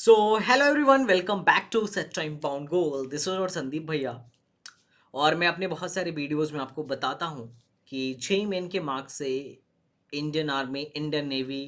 So hello everyone, welcome back to set time bound goal. This is our Sandeep भैया। और मैं अपने बहुत सारे वीडियोस में आपको बताता हूँ कि जेई मेन के मार्क्स से इंडियन आर्मी, इंडियन नेवी,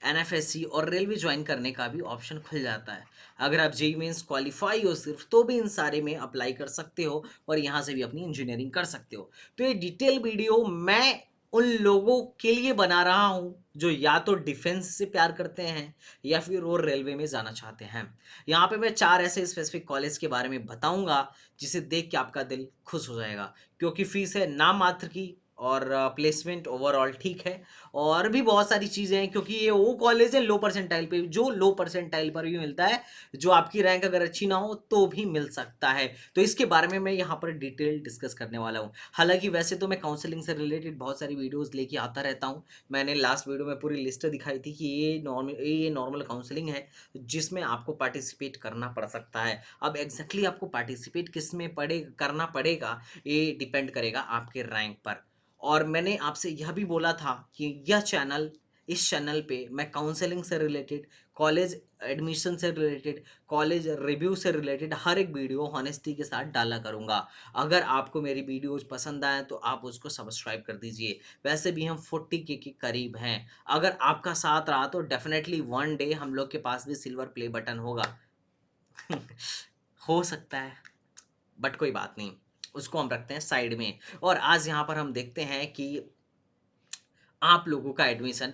एनएफएससी और रेलवे ज्वाइन करने का भी ऑप्शन खुल जाता है। अगर आप जेई मेंस क्वालिफाई हो सिर्फ, तो भी इन सारे में अप्लाई कर सकते हो और यहाँ से भी अपनी इंजीनियरिंग कर सकते हो। तो ये डिटेल वीडियो मैं उन लोगों के लिए बना रहा हूँ जो या तो डिफेंस से प्यार करते हैं या फिर वो रेलवे में जाना चाहते हैं। यहाँ पे मैं चार ऐसे स्पेसिफिक कॉलेज के बारे में बताऊंगा जिसे देख के आपका दिल खुश हो जाएगा, क्योंकि फीस है नाम मात्र की और प्लेसमेंट ओवरऑल ठीक है। और भी बहुत सारी चीज़ें हैं, क्योंकि ये वो कॉलेज है लो परसेंटाइल पे, जो लो परसेंटाइल पर भी मिलता है, जो आपकी रैंक अगर अच्छी ना हो तो भी मिल सकता है। तो इसके बारे में मैं यहाँ पर डिटेल डिस्कस करने वाला हूँ। हालांकि वैसे तो मैं काउंसलिंग से रिलेटेड बहुत सारी वीडियोस लेके आता रहता हूँ। मैंने लास्ट वीडियो में पूरी लिस्ट दिखाई थी कि ये नॉर्मल काउंसलिंग है जिसमें आपको पार्टिसिपेट करना पड़ सकता है। अब एग्जैक्टली आपको पार्टिसिपेट किस में करना पड़ेगा, ये डिपेंड करेगा आपके रैंक पर। और मैंने आपसे यह भी बोला था कि इस चैनल पे मैं काउंसलिंग से रिलेटेड, कॉलेज एडमिशन से रिलेटेड, कॉलेज रिव्यू से रिलेटेड हर एक वीडियो हॉनेस्टी के साथ डाला करूँगा। अगर आपको मेरी वीडियोज पसंद आए तो आप उसको सब्सक्राइब कर दीजिए। वैसे भी हम 40K के करीब हैं। अगर आपका साथ रहा तो डेफिनेटली वन डे हम लोग के पास भी सिल्वर प्ले बटन होगा। हो सकता है, बट कोई बात नहीं, उसको हम रखते हैं साइड में। और आज यहाँ पर हम देखते हैं कि आप लोगों का एडमिशन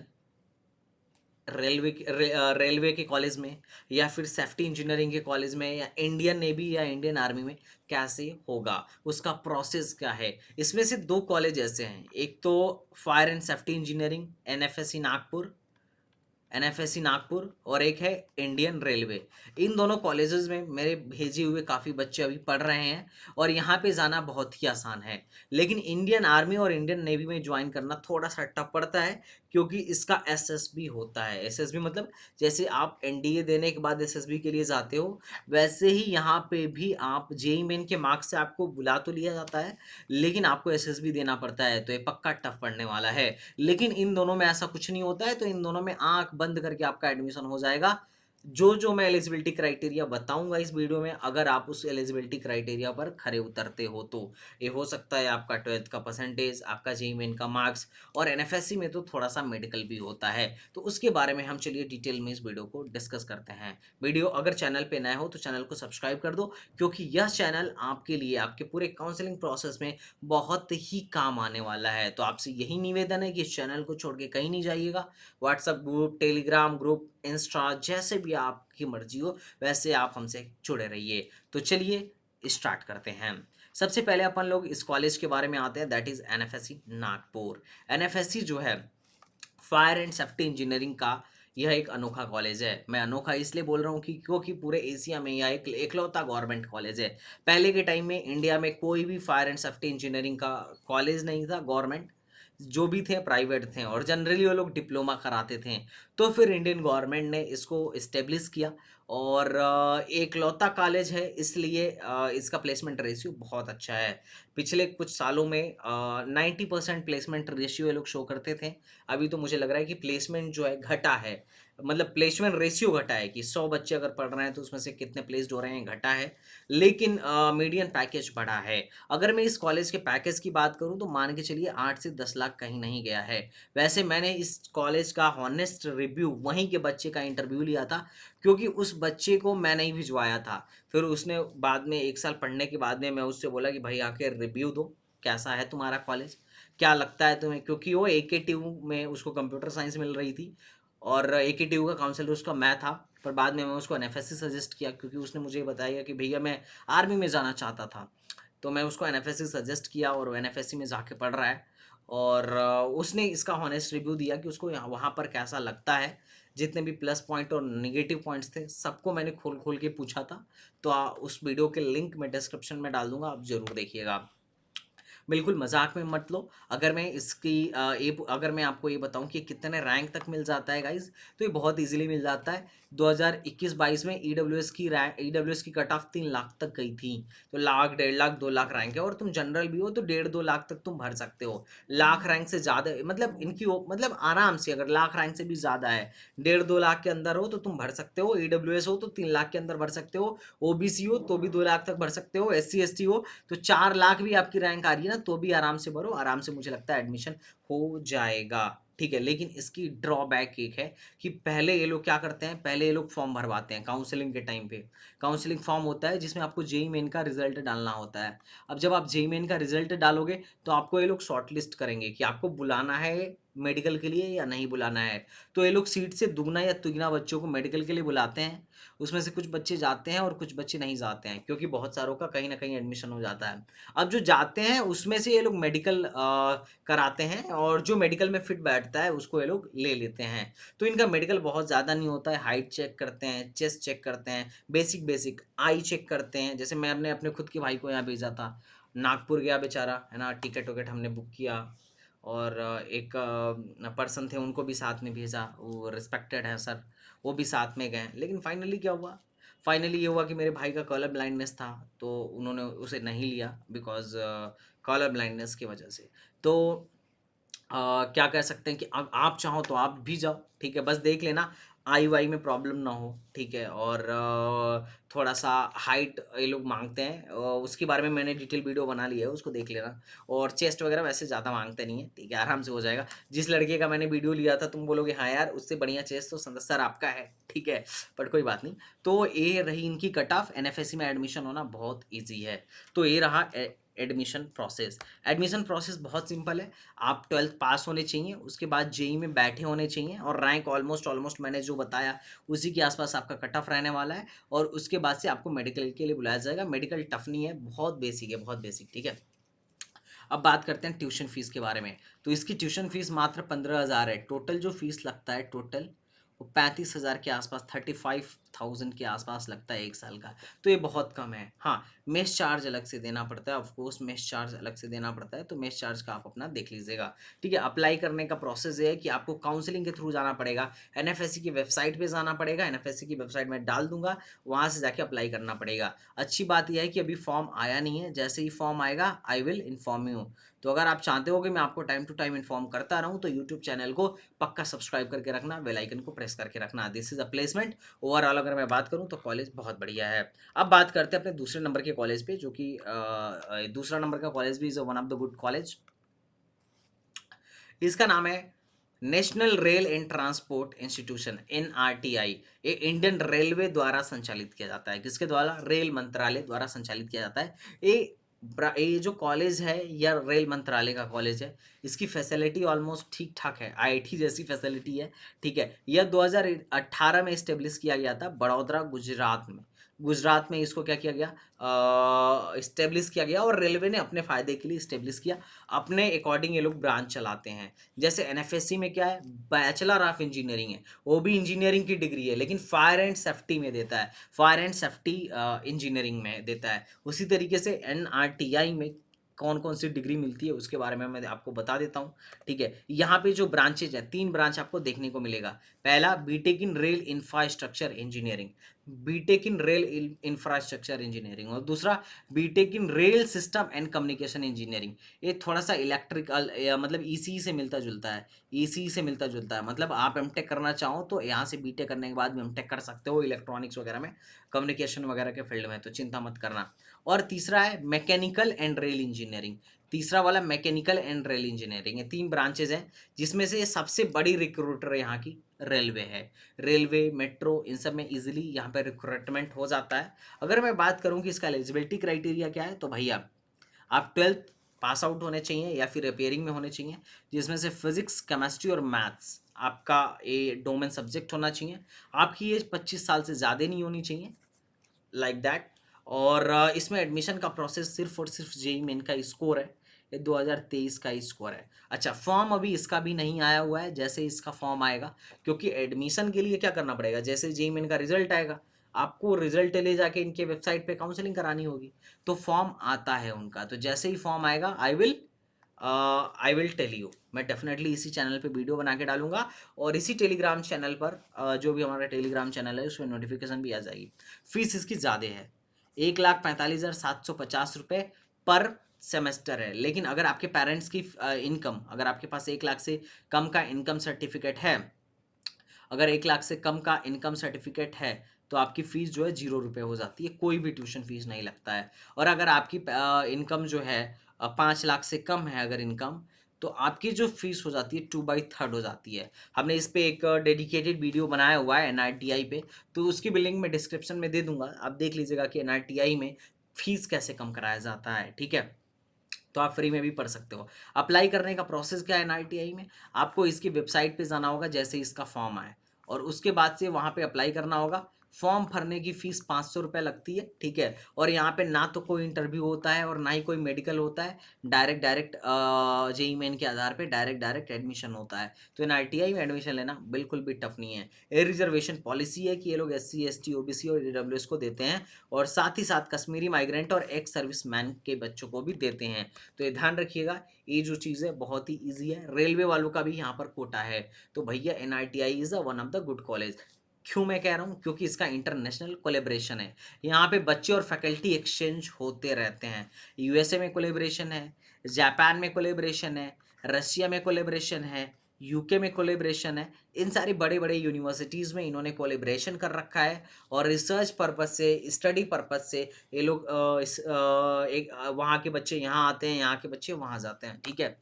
रेलवे के कॉलेज में या फिर सेफ्टी इंजीनियरिंग के कॉलेज में या इंडियन नेवी या इंडियन आर्मी में कैसे होगा, उसका प्रोसेस क्या है। इसमें से दो कॉलेज ऐसे हैं, एक तो fire and safety engineering एनएफएससी Nagpur, और एक है इंडियन रेलवे। इन दोनों कॉलेजेस में मेरे भेजे हुए काफ़ी बच्चे अभी पढ़ रहे हैं और यहाँ पे जाना बहुत ही आसान है। लेकिन इंडियन आर्मी और इंडियन नेवी में ज्वाइन करना थोड़ा सा टफ पड़ता है, क्योंकि इसका एसएसबी होता है। एसएसबी मतलब जैसे आप एनडीए देने के बाद एसएसबी के लिए जाते हो, वैसे ही यहाँ पे भी आप जेई मेन के मार्क्स से आपको बुला तो लिया जाता है, लेकिन आपको एसएसबी देना पड़ता है। तो ये पक्का टफ पड़ने वाला है। लेकिन इन दोनों में ऐसा कुछ नहीं होता है, तो इन दोनों में आंख बंद करके आपका एडमिशन हो जाएगा। जो जो मैं एलिजिबिलिटी क्राइटेरिया बताऊंगा इस वीडियो में, अगर आप उस एलिजिबिलिटी क्राइटेरिया पर खरे उतरते हो तो ये हो सकता है आपका 12th का परसेंटेज, आपका जेईई मेन का मार्क्स, और एनएफएससी में तो थोड़ा सा मेडिकल भी होता है। तो उसके बारे में हम चलिए डिटेल में इस वीडियो को डिस्कस करते हैं। वीडियो अगर चैनल पे नए हो तो चैनल को सब्सक्राइब कर दो, क्योंकि यह चैनल आपके लिए आपके पूरे काउंसलिंग प्रोसेस में बहुत ही काम आने वाला है। तो आपसे यही निवेदन है कि इस चैनल को छोड़ के कहीं नहीं जाइएगा। WhatsApp group, Telegram group, Insta, जैसे भी आपकी मर्जी हो वैसे आप हमसे जुड़े रहिए। तो चलिए स्टार्ट करते हैं। सबसे पहले अपन लोग इस कॉलेज के बारे में आते हैं, दैट इज एनएफएससी नागपुर। एनएफएससी जो है फायर एंड सेफ्टी इंजीनियरिंग का, यह एक अनोखा कॉलेज है। मैं अनोखा इसलिए बोल रहा हूँ कि क्योंकि पूरे एशिया में यह एक एकलौता गवर्नमेंट कॉलेज है। पहले के टाइम में इंडिया में कोई भी फायर एंड सेफ्टी इंजीनियरिंग का कॉलेज नहीं था गवर्नमेंट, जो भी थे प्राइवेट थे और जनरली वो लोग डिप्लोमा कराते थे। तो फिर इंडियन गवर्नमेंट ने इसको इस्टेब्लिश किया और एकलौता कॉलेज है, इसलिए इसका प्लेसमेंट रेशियो बहुत अच्छा है। पिछले कुछ सालों में 90% प्लेसमेंट रेशियो ये लोग शो करते थे। अभी तो मुझे लग रहा है कि प्लेसमेंट जो है घटा है, मतलब प्लेसमेंट रेशियो घटा है कि 100 बच्चे अगर पढ़ रहे हैं तो उसमें से कितने प्लेस्ड हो रहे हैं, घटा है। लेकिन मीडियन पैकेज बढ़ा है। अगर मैं इस कॉलेज के पैकेज की बात करूं तो मान के चलिए 8 से 10 लाख कहीं नहीं गया है। वैसे मैंने इस कॉलेज का हॉनेस्ट रिव्यू, वहीं के बच्चे का इंटरव्यू लिया था, क्योंकि उस बच्चे को मैं नहीं भिजवाया था। फिर उसने बाद में 1 साल पढ़ने के बाद में मैं उससे बोला कि भाई आके रिव्यू दो, कैसा है तुम्हारा कॉलेज, क्या लगता है तुम्हें। क्योंकि वो एकेटीयू में उसको कंप्यूटर साइंस मिल रही थी और एकेटीयू का काउंसलर उसका मैं था। पर बाद में मैं उसको एनएफएससी सजेस्ट किया, क्योंकि उसने मुझे बताया कि भैया मैं आर्मी में जाना चाहता था। तो मैं उसको एनएफएससी सजेस्ट किया और वो एनएफएससी में जाके पढ़ रहा है। और उसने इसका हॉनेस्ट रिव्यू दिया कि उसको वहाँ पर कैसा लगता है। जितने भी प्लस पॉइंट और निगेटिव पॉइंट्स थे सबको मैंने खोल खोल के पूछा था। तो उस वीडियो के लिंक मैं डिस्क्रिप्शन में डाल दूंगा, आप जरूर देखिएगा। बिल्कुल मज़ाक में मत लो। अगर मैं इसकी अगर मैं आपको ये बताऊँ कि कितने रैंक तक मिल जाता है गाइज़, तो ये बहुत ईज़िली मिल जाता है। 2021-22 में ईडब्ल्यूएस की कट ऑफ 3 लाख तक गई थी। तो लाख, डेढ़ लाख, 2 लाख रैंक है और तुम जनरल भी हो तो डेढ़ 2 लाख तक तुम भर सकते हो। लाख रैंक से ज़्यादा मतलब इनकी मतलब आराम से अगर लाख रैंक से भी ज़्यादा है, डेढ़ 2 लाख के अंदर हो तो तुम भर सकते हो। ईडब्ल्यूएस हो तो 3 लाख के अंदर भर सकते हो। ओबीसी हो तो भी 2 लाख तक भर सकते हो। एससी एसटी हो तो 4 लाख भी आपकी रैंक आ रही है ना, तो भी आराम से भरो, आराम से मुझे लगता है एडमिशन हो जाएगा, ठीक है। लेकिन इसकी ड्रॉबैक एक है कि पहले ये लोग क्या करते हैं, पहले ये लोग फॉर्म भरवाते हैं काउंसलिंग के टाइम पे। काउंसलिंग फॉर्म होता है जिसमें आपको जेईई मेन का रिजल्ट डालना होता है। अब जब आप जेईई मेन का रिजल्ट डालोगे तो आपको ये लोग शॉर्टलिस्ट करेंगे कि आपको बुलाना है मेडिकल के लिए या नहीं बुलाना है। तो ये लोग सीट से दुगना या तिगुना बच्चों को मेडिकल के लिए बुलाते हैं। उसमें से कुछ बच्चे जाते हैं और कुछ बच्चे नहीं जाते हैं, क्योंकि बहुत सारों का कहीं न कहीं एडमिशन हो जाता है। अब जो जाते हैं उसमें से ये लोग मेडिकल कराते हैं और जो मेडिकल में फिट बैठता है उसको ये लोग ले लेते हैं। तो इनका मेडिकल बहुत ज़्यादा नहीं होता है, हाइट चेक करते हैं, चेस्ट चेक करते हैं, बेसिक आई चेक करते हैं। जैसे मैंने अपने खुद के भाई को यहाँ भेजा था, नागपुर गया बेचारा, है ना, टिकट-विकट हमने बुक किया और एक पर्सन थे उनको भी साथ में भेजा, वो रिस्पेक्टेड हैं सर, वो भी साथ में गए। लेकिन फाइनली क्या हुआ? फाइनली ये हुआ कि मेरे भाई का कलर ब्लाइंडनेस था, तो उन्होंने उसे नहीं लिया बिकॉज़ कलर ब्लाइंडनेस की वजह से। तो क्या कह सकते हैं कि अब आप चाहो तो आप भी जाओ, ठीक है? बस देख लेना आई-वाई में प्रॉब्लम ना हो, ठीक है? और थोड़ा-सा हाइट ये लोग माँगते हैं, उसके बारे में मैंने डिटेल वीडियो बना ली है, उसको देख लेना। और चेस्ट वगैरह वैसे ज़्यादा माँगते नहीं हैं, ठीक है? आराम से हो जाएगा। जिस लड़के का मैंने वीडियो लिया था तुम बोलोगे हाँ यार, उससे बढ़िया चेस्ट तो सर आपका है, ठीक है? बट कोई बात नहीं। तो ये रही इनकी कट ऑफ, एनएफएससी में एडमिशन होना बहुत ईज़ी है। तो ये रहा एडमिशन प्रोसेस। एडमिशन प्रोसेस बहुत सिंपल है। आप 12th पास होने चाहिए, उसके बाद जेईई में बैठे होने चाहिए और रैंक ऑलमोस्ट मैंने जो बताया उसी के आसपास आपका कट ऑफ रहने वाला है और उसके बाद से आपको मेडिकल के लिए बुलाया जाएगा। मेडिकल टफ नहीं है, बहुत बेसिक है, बहुत बेसिक, ठीक है। अब बात करते हैं ट्यूशन फीस के बारे में। तो इसकी ट्यूशन फीस मात्र 15,000 है। टोटल जो फीस लगता है टोटल, वो 35,000 के आसपास, 35,000 के आसपास लगता है 1 साल का। तो ये बहुत कम है। हाँ, मेस चार्ज अलग से देना पड़ता है, ऑफ कोर्स मेस चार्ज अलग से देना पड़ता है, तो मेस चार्ज का आप अपना देख लीजिएगा, ठीक है। अप्लाई करने का प्रोसेस ये है कि आपको काउंसलिंग के थ्रू जाना पड़ेगा, एनएफएससी की वेबसाइट पे जाना पड़ेगा, एनएफएससी की वेबसाइट में डाल दूँगा, वहाँ से जाके अप्लाई करना पड़ेगा। अच्छी बात ये है कि अभी फॉर्म आया नहीं है, जैसे ही फॉर्म आएगा आई विल इन्फॉर्म यू। तो अगर आप चाहते हो कि मैं आपको टाइम टू टाइम इन्फॉर्म करता रहूँ, तो यूट्यूब चैनल को पक्का सब्सक्राइब करके रखना, बेल आइकन को प्रेस करके रखना। This is a placement. Overall अगर मैं बात करूँ तो कॉलेज बहुत बढ़िया है। अब बात करते हैं अपने दूसरे नंबर के कॉलेज पे, जो कि दूसरा नंबर का कॉलेज भी is one of the good college. इसका नाम है National Rail and Transport Institution, NRTI. ये इंडियन रेलवे द्वारा संचालित किया जाता है। किसके द्वारा? रेल मंत्रालय द्वारा संचालित किया जाता है। ये जो कॉलेज है या रेल मंत्रालय का कॉलेज है, इसकी फैसिलिटी ऑलमोस्ट ठीक ठाक है, आईआईटी जैसी फैसिलिटी है, ठीक है। यह 2018 में इस्टेब्लिश किया गया था बड़ौदरा, गुजरात में। गुजरात में इसको क्या किया गया, इस्टेब्लिश किया गया और रेलवे ने अपने फ़ायदे के लिए इस्टेब्लिश किया। अपने अकॉर्डिंग ये लोग ब्रांच चलाते हैं। जैसे एनएफएससी में क्या है, बैचलर ऑफ इंजीनियरिंग है, वो भी इंजीनियरिंग की डिग्री है, लेकिन फायर एंड सेफ्टी में देता है, फायर एंड सेफ्टी इंजीनियरिंग में देता है। उसी तरीके से एनआरटीआई में कौन कौन सी डिग्री मिलती है उसके बारे में मैं आपको बता देता हूँ, ठीक है। यहाँ पे जो ब्रांचेज हैं, 3 ब्रांच आपको देखने को मिलेगा। पहला B Tech in rail infrastructure engineering, B Tech in rail infrastructure engineering, और दूसरा B Tech in rail system and communication engineering. ये थोड़ा सा इलेक्ट्रिकल मतलब ईसीई से मिलता जुलता है, ईसीई से मिलता जुलता है। मतलब आप एमटेक करना चाहो तो यहाँ से बीटेक करने के बाद भी एमटेक कर सकते हो इलेक्ट्रॉनिक्स वगैरह में, कम्युनिकेशन वगैरह के फील्ड में, तो चिंता मत करना। और तीसरा है मैकेनिकल एंड रेल इंजीनियरिंग, तीसरा वाला मैकेनिकल एंड रेल इंजीनियरिंग। ये 3 ब्रांचेज हैं, जिसमें से सबसे बड़ी रिक्रूटर यहाँ की रेलवे है। रेलवे, मेट्रो, इन सब में इजीली यहाँ पे रिक्रूटमेंट हो जाता है। अगर मैं बात करूँ कि इसका एलिजिबिलिटी क्राइटेरिया क्या है, तो भैया आप 12th पास आउट होने चाहिए या फिर रिपेयरिंग में होने चाहिए, जिसमें से फिजिक्स, केमिस्ट्री और मैथ्स आपका ये डोमेन सब्जेक्ट होना चाहिए। आपकी एज 25 साल से ज़्यादा नहीं होनी चाहिए, लाइक दैट। और इसमें एडमिशन का प्रोसेस सिर्फ और सिर्फ जेईई मेन का स्कोर है, ये 2023 का ही स्कोर है। अच्छा, फॉर्म अभी इसका भी नहीं आया हुआ है, जैसे इसका फॉर्म आएगा, क्योंकि एडमिशन के लिए क्या करना पड़ेगा, जैसे जेईई मेन का रिजल्ट आएगा आपको रिजल्ट ले जाके इनके वेबसाइट पे काउंसलिंग करानी होगी। तो फॉर्म आता है उनका, तो जैसे ही फॉर्म आएगा आई विल टेल यू। मैं डेफिनेटली इसी चैनल पे वीडियो बना के डालूंगा और इसी टेलीग्राम चैनल पर जो भी हमारा टेलीग्राम चैनल है उसमें नोटिफिकेशन भी आ जाएगी। फीस इसकी ज़्यादा है, 1,45,750 रुपये पर सेमेस्टर है। लेकिन अगर आपके पेरेंट्स की इनकम, अगर आपके पास 1 लाख से कम का इनकम सर्टिफिकेट है, अगर 1 लाख से कम का इनकम सर्टिफिकेट है तो आपकी फ़ीस जो है 0 रुपये हो जाती है, कोई भी ट्यूशन फ़ीस नहीं लगता है। और अगर आपकी इनकम जो है 5 लाख से कम है अगर इनकम, तो आपकी जो फ़ीस हो जाती है 2/3 हो जाती है। हमने इस पे एक डेडिकेटेड वीडियो बनाया हुआ है एनआरटीआई पे, तो उसकी भी लिंक मैं डिस्क्रिप्शन में दे दूंगा, आप देख लीजिएगा कि एनआरटीआई में फ़ीस कैसे कम कराया जाता है, ठीक है। तो आप फ्री में भी पढ़ सकते हो। अप्लाई करने का प्रोसेस क्या है एनआईटीआई में, आपको इसकी वेबसाइट पे जाना होगा जैसे इसका फॉर्म आए, और उसके बाद से वहाँ पे अप्लाई करना होगा। फॉर्म भरने की फ़ीस 500 रुपये लगती है, ठीक है। और यहाँ पे ना तो कोई इंटरव्यू होता है और ना ही कोई मेडिकल होता है, डायरेक्ट डायरेक्ट जेई मेन के आधार पे डायरेक्ट डायरेक्ट एडमिशन होता है। तो एनआईटीआई में एडमिशन लेना बिल्कुल भी टफ नहीं है। ये रिजर्वेशन पॉलिसी है कि ये लोग एससी, एसटी, ओबीसी और ईडब्ल्यूएस को देते हैं, और साथ ही साथ कश्मीरी माइग्रेंट और एक्स सर्विस मैन के बच्चों को भी देते हैं। तो ये ध्यान रखिएगा, ये जो चीज़ है बहुत ही ईजी है। रेलवे वालों का भी यहाँ पर कोटा है। तो भैया NITI is a one of the good college. क्यों मैं कह रहा हूँ, क्योंकि इसका इंटरनेशनल कोलेब्रेशन है। यहाँ पे बच्चे और फैकल्टी एक्सचेंज होते रहते हैं। यूएसए में कोलेब्रेशन है, जापान में कोलेब्रेशन है, रशिया में कोलेब्रेशन है, यूके में कोलेब्रेशन है। इन सारी बड़े बड़े यूनिवर्सिटीज़ में इन्होंने कोलेब्रेशन कर रखा है, और रिसर्च पर्पज़ से, स्टडी पर्पज़ से ये लोग वहाँ के बच्चे यहाँ आते हैं, यहाँ के बच्चे वहाँ जाते हैं, ठीक है।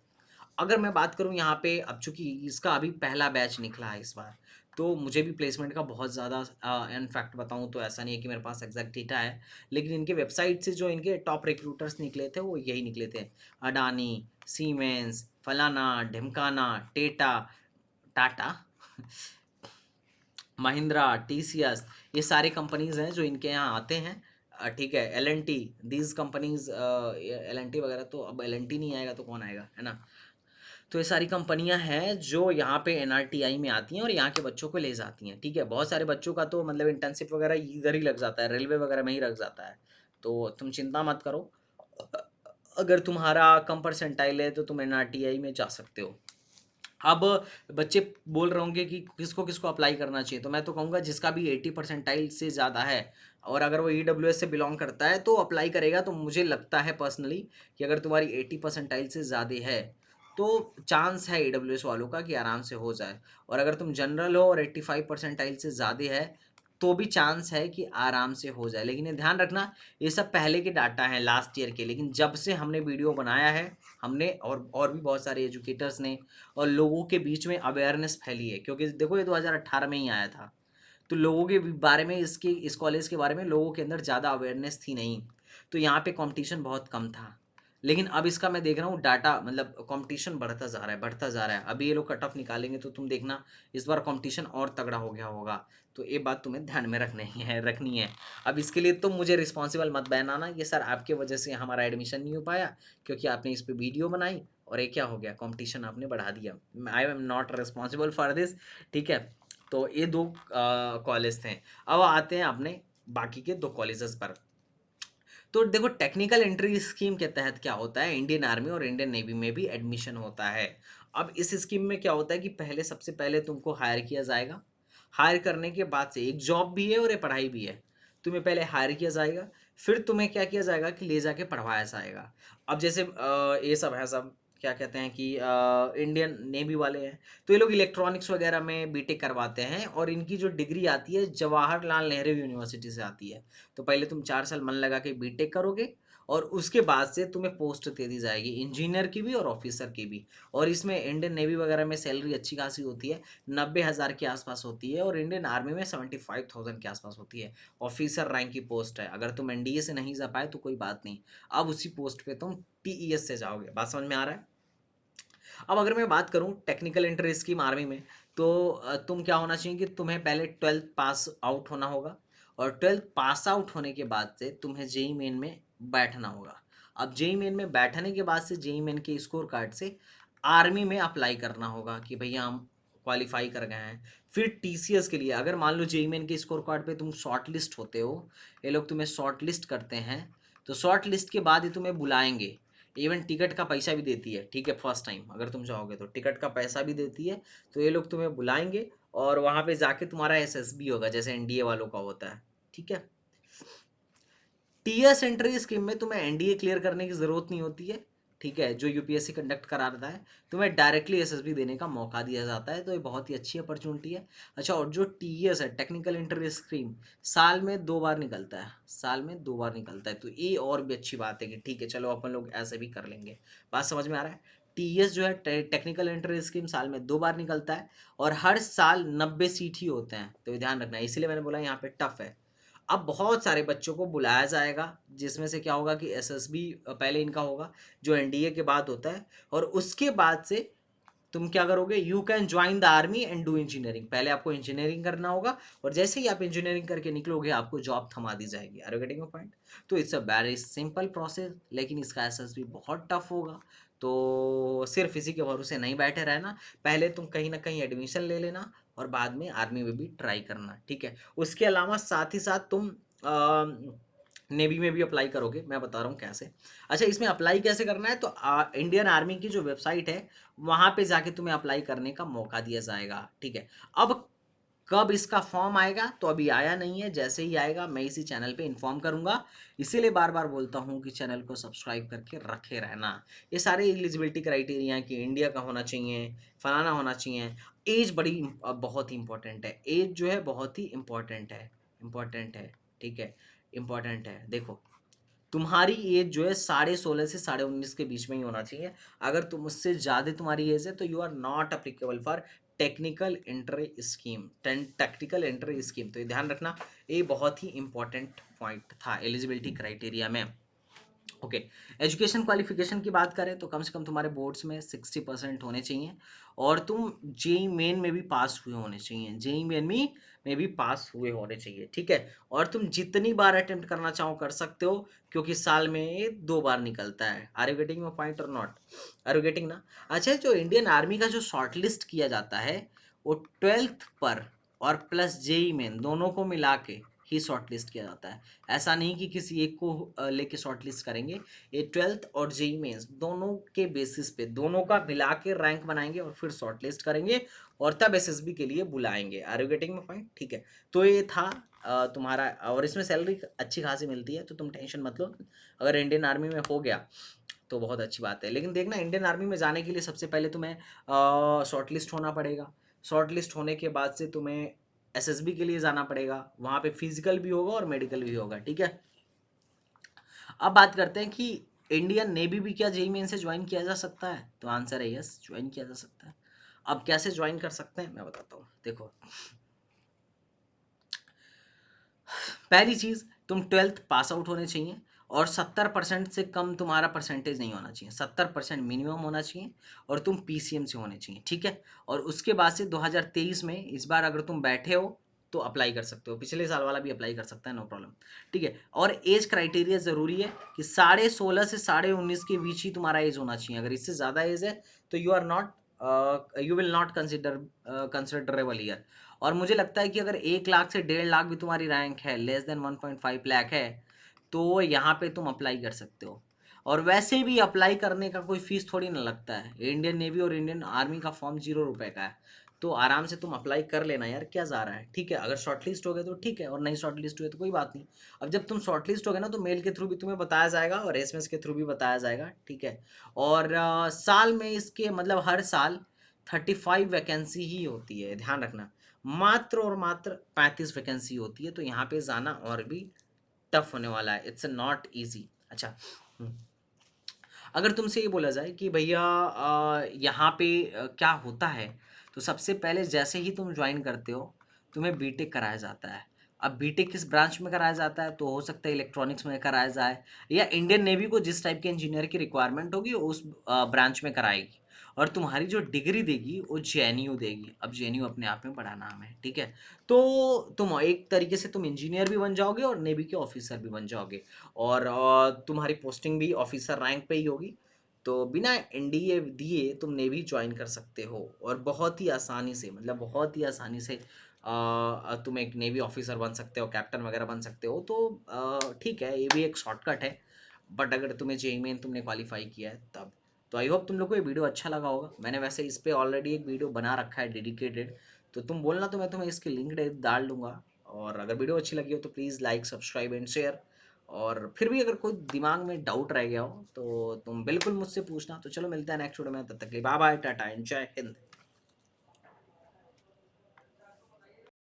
अगर मैं बात करूँ यहाँ पे, अब चूँकि इसका अभी पहला बैच निकला है इस बार, तो मुझे भी प्लेसमेंट का बहुत ज़्यादा इनफैक्ट बताऊँ तो ऐसा नहीं है कि मेरे पास एग्जैक्ट डेटा है, लेकिन इनके वेबसाइट से जो इनके टॉप रिक्रूटर्स निकले थे वो यही निकले थे। अडानी, सीमेंस, फलाना, ढिमकाना, टाटा, महिंद्रा, टीसीएस, ये सारी कंपनीज़ हैं जो इनके यहाँ आते हैं। ठीक है, एल-एन-टी, दीज़ कंपनीज़, एल-एन-टी वगैरह, तो अब एल-एन-टी नहीं आएगा तो कौन आएगा, है ना? तो ये सारी कंपनियां हैं जो यहाँ पे एनआरटीआई में आती हैं और यहाँ के बच्चों को ले जाती हैं, ठीक है। बहुत सारे बच्चों का तो मतलब इंटर्नशिप वगैरह इधर ही लग जाता है, रेलवे वगैरह में ही लग जाता है। तो तुम चिंता मत करो, अगर तुम्हारा कम परसेंटाइल है तो तुम एनआरटीआई में जा सकते हो। अब बच्चे बोल रहे होंगे कि किसको किसको अप्लाई करना चाहिए, तो मैं तो कहूँगा जिसका भी 80% से ज़्यादा है, और अगर वो ईडब्ल्यूएस से बिलोंग करता है तो अप्लाई करेगा। तो मुझे लगता है पर्सनली कि अगर तुम्हारी 80% से ज़्यादा है तो चांस है ईडब्ल्यूएस वालों का कि आराम से हो जाए। और अगर तुम जनरल हो और 85% से ज़्यादा है तो भी चांस है कि आराम से हो जाए। लेकिन ये ध्यान रखना, ये सब पहले के डाटा हैं लास्ट ईयर के, लेकिन जब से हमने वीडियो बनाया है, हमने और भी बहुत सारे एजुकेटर्स ने और लोगों के बीच में अवेयरनेस फैली है, क्योंकि देखो ये 2018 में ही आया था, तो लोगों के बारे में, इस कॉलेज के बारे में लोगों के अंदर ज़्यादा अवेयरनेस थी नहीं, तो यहाँ पे कंपटीशन बहुत कम था। लेकिन अब इसका मैं देख रहा हूँ डाटा, मतलब कंपटीशन बढ़ता जा रहा है, बढ़ता जा रहा है। अभी ये लोग कट ऑफ निकालेंगे तो तुम देखना इस बार कंपटीशन और तगड़ा हो गया होगा। तो ये बात तुम्हें ध्यान में रखनी है। अब इसके लिए तुम मुझे रिस्पॉन्सिबल मत बनाना ये सर आपके वजह से हमारा एडमिशन नहीं हो पाया, क्योंकि आपने इस पर वीडियो बनाई और ये क्या हो गया, कंपटीशन आपने बढ़ा दिया। I am not responsible for this, ठीक है। तो ये दो कॉलेज थे। अब आते हैं अपने बाकी के दो कॉलेजेस पर। तो देखो, टेक्निकल एंट्री स्कीम के तहत क्या होता है, इंडियन आर्मी और इंडियन नेवी में भी एडमिशन होता है। अब इस स्कीम में क्या होता है कि सबसे पहले तुमको हायर किया जाएगा। हायर करने के बाद से एक जॉब भी है और ये पढ़ाई भी है। तुम्हें पहले हायर किया जाएगा, फिर तुम्हें क्या किया जाएगा कि ले जाके पढ़वाया जाएगा। अब जैसे ये सब है, सब क्या कहते हैं कि इंडियन नेवी वाले हैं, तो ये लोग इलेक्ट्रॉनिक्स वगैरह में बीटेक करवाते हैं, और इनकी जो डिग्री आती है जवाहरलाल नेहरू यूनिवर्सिटी से आती है। तो पहले तुम 4 साल मन लगा के बीटेक करोगे, और उसके बाद से तुम्हें पोस्ट दे दी जाएगी, इंजीनियर की भी और ऑफिसर की भी। और इसमें इंडियन नेवी वगैरह में सैलरी अच्छी खासी होती है, 90,000 के आसपास होती है, और इंडियन आर्मी में 75,000 के आसपास होती है। ऑफिसर रैंक की पोस्ट है, अगर तुम एनडीए से नहीं जा पाए तो कोई बात नहीं, अब उसी पोस्ट पे तुम टीईएस से जाओगे। बात समझ में आ रहा है? अब अगर मैं बात करूं टेक्निकल एंट्री स्कीम आर्मी में, तो तुम क्या होना चाहिए कि तुम्हें पहले 12th पास आउट होना होगा, और 12th पास आउट होने के बाद से तुम्हें जेई मेन में बैठना होगा। अब जेई मेन में बैठने के बाद से जेई मेन के स्कोर कार्ड से आर्मी में अप्लाई करना होगा कि भैया हम क्वालिफाई कर गए हैं। फिर टीसीएस के लिए अगर मान लो जेईई मेन के स्कोर कार्ड पे तुम शॉर्ट लिस्ट होते हो, ये लोग तुम्हें शॉर्ट लिस्ट करते हैं, तो शॉर्ट लिस्ट के बाद ही तुम्हें बुलाएंगे। इवन टिकट का पैसा भी देती है, ठीक है, फर्स्ट टाइम अगर तुम जाओगे तो टिकट का पैसा भी देती है। तो ये लोग तुम्हें बुलाएंगे और वहाँ पे जाके तुम्हारा एसएसबी होगा जैसे एनडीए वालों का होता है, ठीक है। टीएस एंट्री स्कीम में तुम्हें एनडीए क्लियर करने की जरूरत नहीं होती है, ठीक है, जो यूपीएससी कंडक्ट कराता है, तुम्हें डायरेक्टली एसएसबी देने का मौका दिया जाता है, तो ये बहुत ही अच्छी अपॉर्चुनिटी है। अच्छा, और जो टीएस है टेक्निकल एंट्री स्कीम, साल में 2 बार निकलता है, साल में 2 बार निकलता है, तो ये और भी अच्छी बात है कि ठीक है चलो अपन लोग ऐसे भी कर लेंगे। बात समझ में आ रहा है? टीएस जो है टेक्निकल एंट्री स्कीम साल में 2 बार निकलता है और हर साल 90 सीट ही होते हैं, तो ये ध्यान रखना है, इसीलिए मैंने बोला यहाँ पे टफ है। अब बहुत सारे बच्चों को बुलाया जाएगा, जिसमें से क्या होगा कि एसएसबी पहले इनका होगा जो एनडीए के बाद होता है, और उसके बाद से तुम क्या करोगे, you can join the army and do engineering. पहले आपको इंजीनियरिंग करना होगा और जैसे ही आप इंजीनियरिंग करके निकलोगे आपको जॉब थमा दी जाएगी। Are you getting my point? तो it's a very simple process, लेकिन इसका एसएसबी बहुत टफ होगा। तो सिर्फ इसी के भरोसे नहीं बैठे रहना, पहले तुम कहीं ना कहीं एडमिशन ले लेना और बाद में आर्मी में भी ट्राई करना, ठीक है। उसके अलावा साथ ही साथ तुम नेवी में भी अप्लाई करोगे, मैं बता रहा हूँ कैसे। अच्छा, इसमें अप्लाई कैसे करना है, तो इंडियन आर्मी की जो वेबसाइट है वहाँ पे जाके तुम्हें अप्लाई करने का मौका दिया जाएगा, ठीक है। अब कब इसका फॉर्म आएगा, तो अभी आया नहीं है, जैसे ही आएगा मैं इसी चैनल पे इन्फॉर्म करूंगा, इसीलिए बार बार बोलता हूँ कि चैनल को सब्सक्राइब करके रखे रहना। ये सारे एलिजिबिलिटी क्राइटेरिया हैं कि इंडिया का होना चाहिए, फलाना होना चाहिए, एज बड़ी बहुत ही इंपॉर्टेंट है, एज जो है बहुत ही इंपॉर्टेंट है, इंपॉर्टेंट है, ठीक है, इंपॉर्टेंट है। देखो, तुम्हारी एज जो है 16.5 से 19.5 के बीच में ही होना चाहिए। अगर तुम उससे ज़्यादा तुम्हारी एज है तो you are not applicable for technical entry scheme, technical entry scheme. तो ये ध्यान रखना, ये बहुत ही इंपॉर्टेंट पॉइंट था एलिजिबिलिटी क्राइटेरिया में। ओके, एजुकेशन क्वालिफिकेशन की बात करें तो कम से कम तुम्हारे बोर्ड्स में 60% होने चाहिए और तुम जेई मेन में भी पास हुए होने चाहिए, जेई मेन में भी पास हुए होने चाहिए, ठीक है। और तुम जितनी बार अटेम्प्ट करना चाहो कर सकते हो, क्योंकि साल में ये 2 बार निकलता है। Are you getting my point or not? Are you getting ना? अच्छा, जो इंडियन आर्मी का जो शॉर्ट लिस्ट किया जाता है वो 12th पर और प्लस जेई मेन दोनों को मिला के ही शॉर्ट लिस्ट किया जाता है। ऐसा नहीं कि किसी एक को लेके शॉर्ट लिस्ट करेंगे, ये 12th और जेई मेंस दोनों के बेसिस पे दोनों का मिला के रैंक बनाएंगे और फिर शॉर्ट लिस्ट करेंगे और तब एसएसबी के लिए बुलाएंगे। Are you getting my point? ठीक है, तो ये था तुम्हारा, और इसमें सैलरी अच्छी खासी मिलती है, तो तुम टेंशन मत लो। अगर इंडियन आर्मी में हो गया तो बहुत अच्छी बात है, लेकिन देखना इंडियन आर्मी में जाने के लिए सबसे पहले तुम्हें शॉर्ट लिस्ट होना पड़ेगा। शॉर्ट लिस्ट होने के बाद से तुम्हें एसएसबी के लिए जाना पड़ेगा, वहाँ पे फिजिकल भी होगा और मेडिकल भी होगा, ठीक है। अब बात करते हैं कि इंडियन नेवी भी क्या जेईई मेन से ज्वाइन किया जा सकता है, तो आंसर है यस, ज्वाइन किया जा सकता है। अब कैसे ज्वाइन कर सकते हैं मैं बताता हूँ। देखो, पहली चीज़, तुम 12th पास आउट होने चाहिए और 70% से कम तुम्हारा परसेंटेज नहीं होना चाहिए, 70% मिनिमम होना चाहिए और तुम पीसीएम से होने चाहिए, ठीक है। और उसके बाद से 2023 में इस बार अगर तुम बैठे हो तो अप्लाई कर सकते हो, पिछले साल वाला भी अप्लाई कर सकता है, नो प्रॉब्लम, ठीक है। और एज क्राइटेरिया ज़रूरी है कि 16.5 से 19.5 के बीच ही तुम्हारा एज होना चाहिए। अगर इससे ज़्यादा एज है तो you are not, you will not considerable year. और मुझे लगता है कि अगर 1 लाख से 1.5 लाख भी तुम्हारी रैंक है, लेस देन 1.5 लाख है, तो यहाँ पे तुम अप्लाई कर सकते हो। और वैसे भी अप्लाई करने का कोई फीस थोड़ी ना लगता है, इंडियन नेवी और इंडियन आर्मी का फॉर्म 0 रुपये का है, तो आराम से तुम अप्लाई कर लेना यार, क्या जा रहा है, ठीक है। अगर शॉर्ट लिस्ट हो गए तो ठीक है, और नहीं शॉर्ट लिस्ट हुए तो कोई बात नहीं। अब जब तुम शॉर्ट लिस्ट हो गए ना, तो मेल के थ्रू भी तुम्हें बताया जाएगा और एसएमएस के थ्रू भी बताया जाएगा, ठीक है। और साल में इसके मतलब हर साल 35 वैकेंसी ही होती है, ध्यान रखना, मात्र और मात्र 35 वैकेंसी होती है, तो यहाँ पे जाना और भी टफ होने वाला है, इट्स नॉट इजी। अच्छा, अगर तुमसे ये बोला जाए कि भैया यहाँ पे क्या होता है, तो सबसे पहले जैसे ही तुम ज्वाइन करते हो तुम्हें बीटेक कराया जाता है। अब बीटेक किस ब्रांच में कराया जाता है, तो हो सकता है इलेक्ट्रॉनिक्स में कराया जाए, या इंडियन नेवी को जिस टाइप के इंजीनियर की रिक्वायरमेंट होगी उस ब्रांच में कराएगी। और तुम्हारी जो डिग्री देगी वो जेएनयू देगी। अब जेएनयू अपने आप में बड़ा नाम है, ठीक है। तो तुम एक तरीके से तुम इंजीनियर भी बन जाओगे और नेवी के ऑफिसर भी बन जाओगे, और तुम्हारी पोस्टिंग भी ऑफिसर रैंक पे ही होगी। तो बिना एनडीए दिए तुम नेवी ज्वाइन कर सकते हो और बहुत ही आसानी से, मतलब बहुत ही आसानी से तुम एक नेवी ऑफिसर बन सकते हो, कैप्टन वगैरह बन सकते हो। तो ठीक है, ये भी एक शॉर्टकट है। बट अगर तुम्हें जेईई मेन तुमने क्वालिफाई किया है तब। तो आई होप तुम लोग को ये वीडियो अच्छा लगा होगा। मैंने वैसे इस पे ऑलरेडी एक वीडियो बना रखा है डेडिकेटेड, तो तुम बोलना तो मैं तुम्हें इसकी लिंक डाल दूंगा। और अगर वीडियो अच्छी लगी हो तो please like, subscribe and share. और फिर भी अगर कोई दिमाग में डाउट रह गया हो तो तुम बिल्कुल मुझसे पूछना। तो चलो मिलते हैं नेक्स्ट वीडियो में, तब तक के लिए बाय बाय, टाटा एंड जय हिंद।